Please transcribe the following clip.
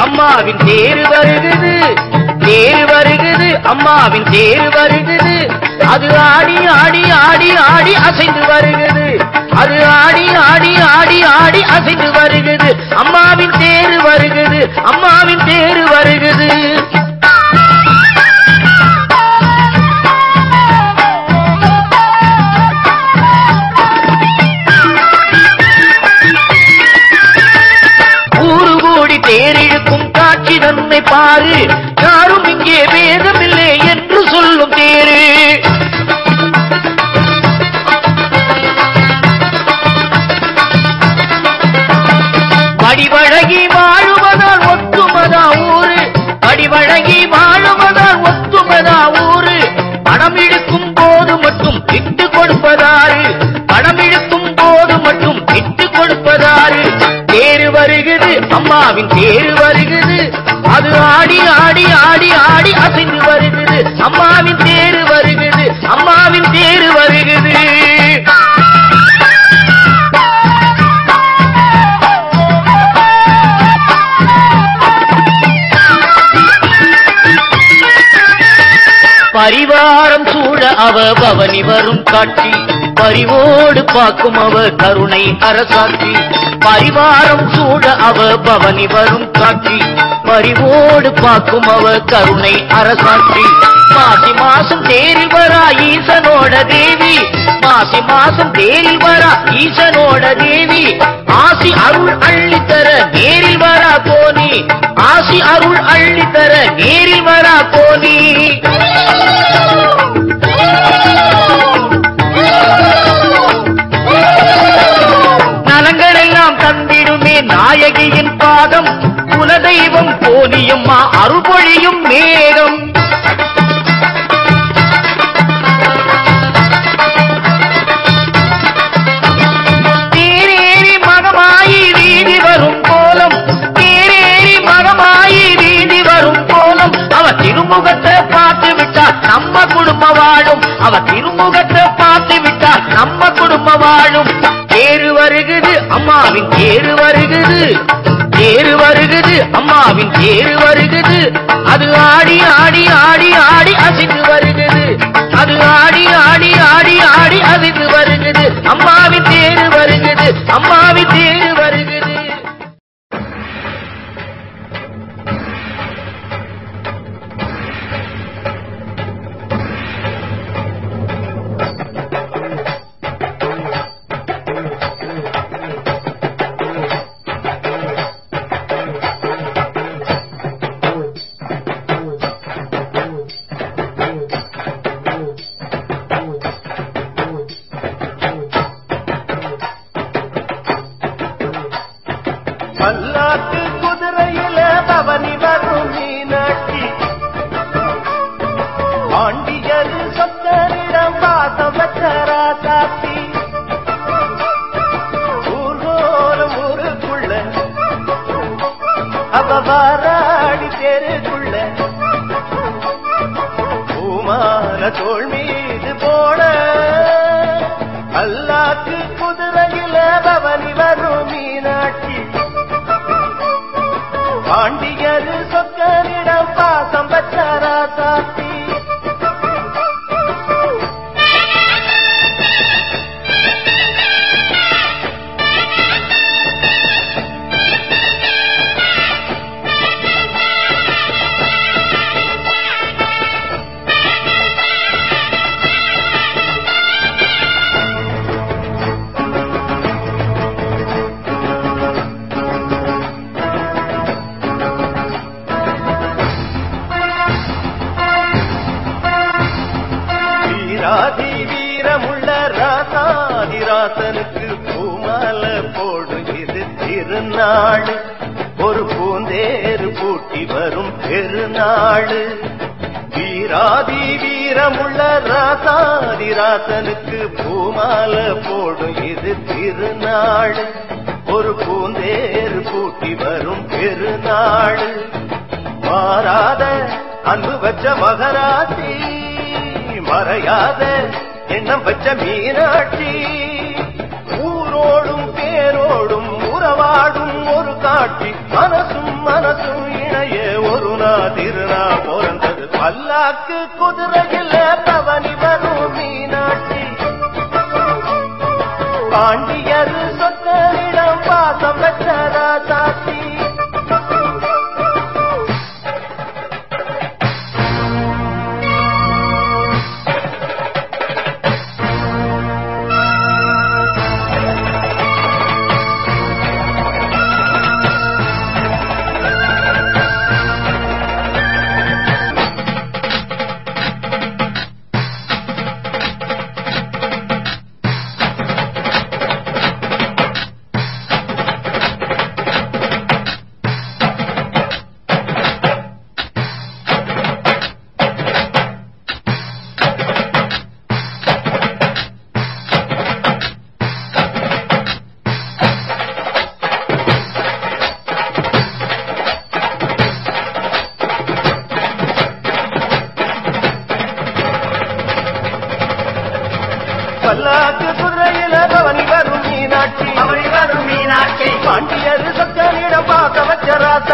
அம்மாவின் தேரு வருகுது, தேரு வருகுது, அம்மாவின் தேரு வருகுது. அது ஆடி ஆடி ஆடி ஆடி அசைந்து வருகுது, அது ஆடி ஆடி ஆடி ஆடி அசைந்து வருகுது. அம்மாவின் தேரு வருகுது, அம்மாவின் தேரு வருகுது. தேரிழுக்கும் காட்சி தன்னை பாரு, யாரும் இங்கே வேதமில்லை என்று சொல்லும் தேரு. படிவழகி வாழுவதால் ஒத்துமதா ஊரு, படிவழகி வாழுவதால் ஒத்துமதா ஊரு. பணம் இழுக்கும் போது மட்டும் விட்டு கொடுப்பதாரு, பணம் இழுக்கும் போது மட்டும் விட்டு கொடுப்பதாரு. தேரு வருகுது, அம்மாவின் தேரு வருகுது. அது ஆடி ஆடி ஆடி ஆடி அசைந்து வருகுது. அம்மாவின் தேரு வருகுது, அம்மாவின் தேரு வருகுது. பரிவாரம் சூழ அவ பவனி வரும் காட்சி, பரிவோடு பார்க்கும் அவ கருணை அரசாட்சி. பரிவாரம் சூழ அவ பவனி வரும் காட்சி, பரிவோடு பார்க்கும் அவ கருணை அரசாட்சி. மாசி மாசம் தேரில் வரா ஈசனோட தேவி, மாசி மாசம் தேரில் வரா ஈசனோட தேவி. ஆசி அருள் அள்ளித்தர நேரில் வரா கோனி, ஆசி அருள் அள்ளித்தர நேரில் வரா கோனி. நலங்களெல்லாம் தந்திடுமே நாயகியின் பாதம், குலதெய்வம் கோனியம்மா அருள்பொழியும் மேகம். தேரேறி மகமாயி வீதி வரும் கோலம், தேரேறி மகமாயி வீதி வரும் கோலம். அவ திருமுகத்தை பார்த்து விட்டால் நம்ம குடும்பம் வாழும், அவ திருமுகத்தை பார்த்து விட்டால் நம்ம குடும்பம் வாழும். தேரு வருகுது, அம்மாவின் தேரு வருகுது, தேரு வருகுது, அம்மாவின் தேரு வருகுது. அது ஆடி ஆடி ஆடி ஆடி அசைந்து வருகுது, அது ஆடி ஆடி ஆடி ஆடி அசைந்து வருகுது. அம்மாவின் தேரு வருகுது, அம்மாவின் தேரு வருகுது. பல்லாக்கு குதிரையில பவனி வரும் மீனாட்சி, பாண்டியர் சொத்தரிடம் பாசம் வச்சரா சாத்தி. ஊர்கோலம் ஊருக்குள்ள அவ வாராடி தெருக்குள்ள, பூமால தோள் மீது போட. பல்லாக்கு குதிரையில பவனி வரும் மீனாட்சி, பாண்டியரு சொக்கரிடம் பாசம் வச்சாரா சாத்தி. திருநாள் ஒரு பூந்தேறு பூட்டி வரும் பெருநாள் வீராதி வீரமுள்ள ராசாதி ராசனுக்கு பூமால போடும் இது திருநாள் ஒரு பூந்தேறு பூட்டி வரும் பெருநாள் மாறாத அன்பு வச்ச மகராசி மறையாத எண்ணம் வச்ச மீனாட்சி ஊரோடும் பேரோடும் உறவாடும் ஒரு காட்சி மனசும் மனசும் இணைய ஒரு திருநா பிறந்தது பல்லாக்கு குதிரையில் பவனி வரும் மீனாட்சி பாண்டியர் சொத்தரிடம் பாசம் வச்ச ராசாத்தி பல்லாக்கு குதிரையில பவனி வரும் மீனாட்சி பாண்டியர் சொத்தனிடம் பார்க்க வச்ச ராசா